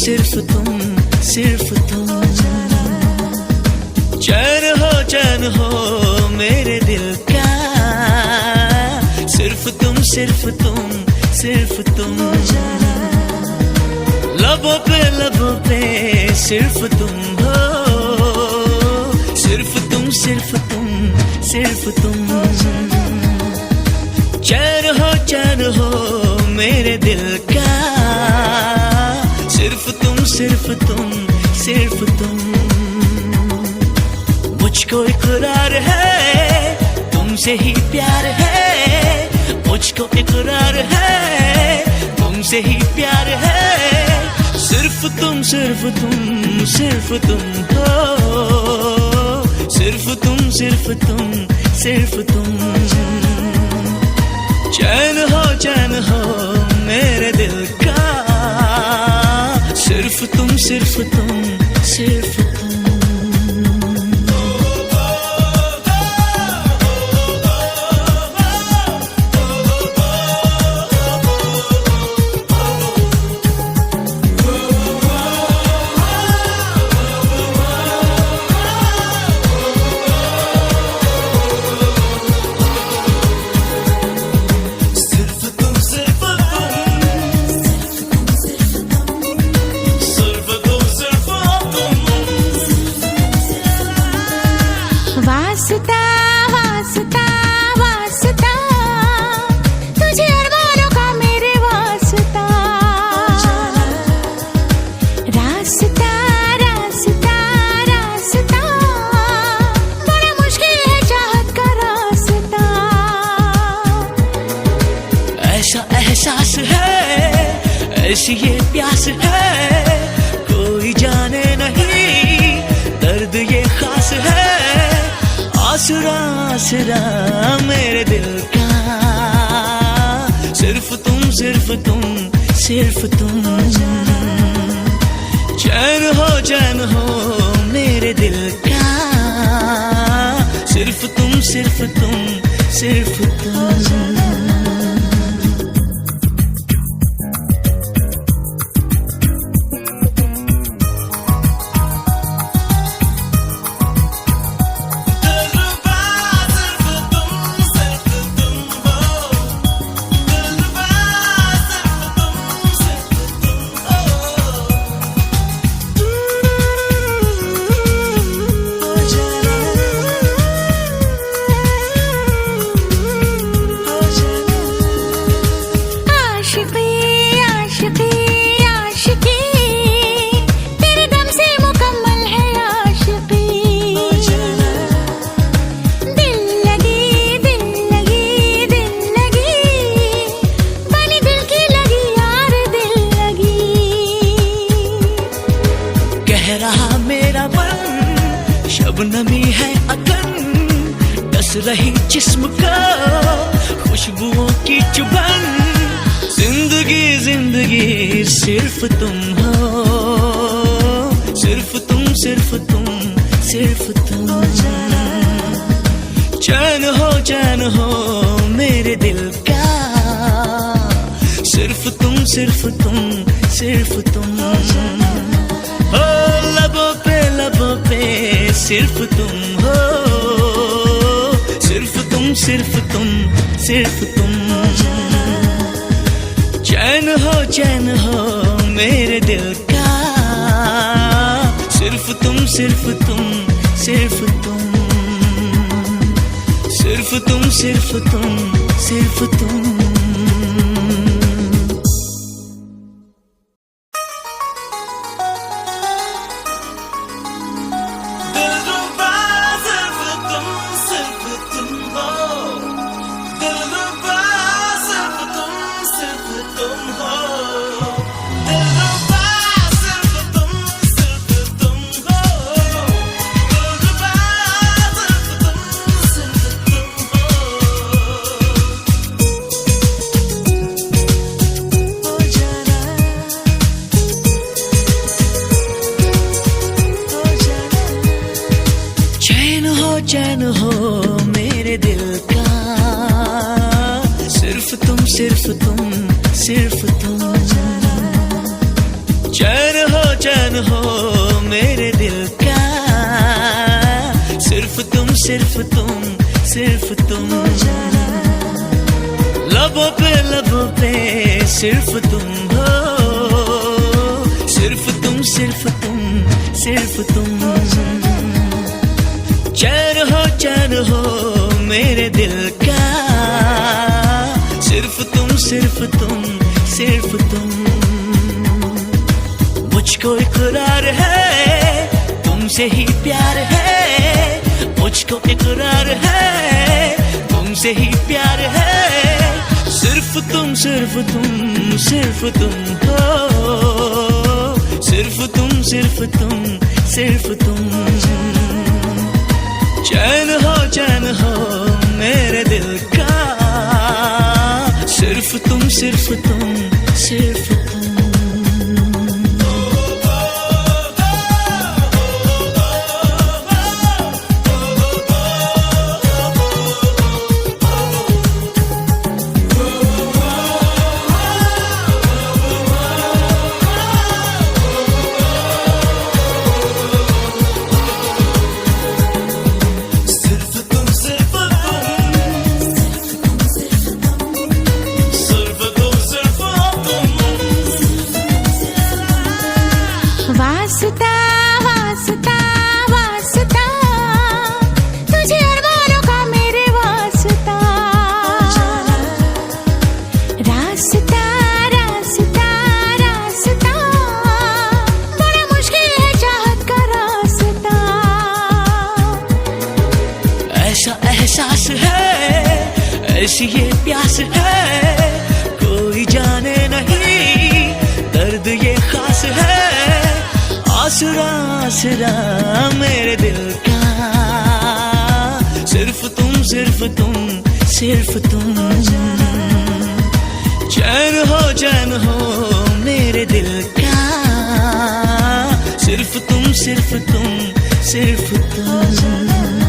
सिर्फ तुम, सिर्फ तुम। चैन हो मेरे दिल का, सिर्फ तुम, सिर्फ तुम, सिर्फ तुम। लबों पे सिर्फ तुम हो, सिर्फ तुम, सिर्फ तुम, सिर्फ तुम। चैन हो मेरे दिल का, सिर्फ तुम, सिर्फ तुम, सिर्फ तुम। मुझको इकरार है तुमसे ही प्यार है, मुझको इकरार है तुमसे ही प्यार है। सिर्फ तुम, सिर्फ तुम, सिर्फ तुम हो, सिर्फ तुम, सिर्फ तुम, सिर्फ तुम। चैन हो मेरे दिल का, सिर्फ तुम, सिर्फ तुम, सिर्फ तुम। वास्ता वास्ता वास्ता, तुझे अरमानों का मेरे वास्ता। रास्ता रास्ता रास्ता, बड़ा मुश्किल है चाहत का रास्ता। ऐसा एहसास है, ऐसी ये प्यास है, कोई जाने नहीं दर्द ये खास है। आसरा आसरा मेरे दिल का, सिर्फ तुम, सिर्फ तुम, सिर्फ तुम। चैन हो मेरे दिल का, सिर्फ तुम, सिर्फ तुम, सिर्फ तुम। रहा मेरा मन, शबनमी है अगन, डस रही जिस्म का खुशबुओं की चुभन। जिंदगी जिंदगी सिर्फ तुम हो, सिर्फ तुम, सिर्फ तुम, सिर्फ तुम। चैन हो मेरे दिल का, सिर्फ तुम, सिर्फ तुम, सिर्फ तुम। हो लबों पे सिर्फ तुम हो, सिर्फ तुम, सिर्फ तुम, सिर्फ तुम। चैन हो मेरे दिल का, सिर्फ तुम, सिर्फ तुम, सिर्फ तुम। सिर्फ तुम, सिर्फ तुम, सिर्फ तुम। चैन हो मेरे दिल का, सिर्फ तुम, सिर्फ तुम, सिर्फ तुम। चैन हो हो मेरे दिल का, सिर्फ तुम सिर्फ तुम सिर्फ तुम, लबों पे सिर्फ तुम हो, सिर्फ तुम सिर्फ तुम सिर्फ तुम। चैन हो मेरे दिल का, सिर्फ तुम सिर्फ तुम सिर्फ तुम। मुझको इकरार है तुमसे ही प्यार है, मुझको इकरार है तुमसे ही प्यार है, सिर्फ तुम सिर्फ तुम सिर्फ तुम हो, सिर्फ तुम सिर्फ तुम सिर्फ तुम। चैन हो मेरे दिल का, सिर्फ तुम सिर्फ तुम सिर्फ तुम। वास्ता वास्ता वास्ता, तुझे अरमानों का मेरे वास्ता। रास्ता रास्ता रास्ता, बड़ा मुश्किल है चाहत का रास्ता। ऐसा एहसास है ऐसी ये प्यास है, कोई जाने नहीं दर्द ये खास है, आसरा आसरा मेरे दिल का, सिर्फ तुम सिर्फ तुम सिर्फ तुम। चैन हो मेरे दिल का, सिर्फ तुम सिर्फ तुम सिर्फ तुम।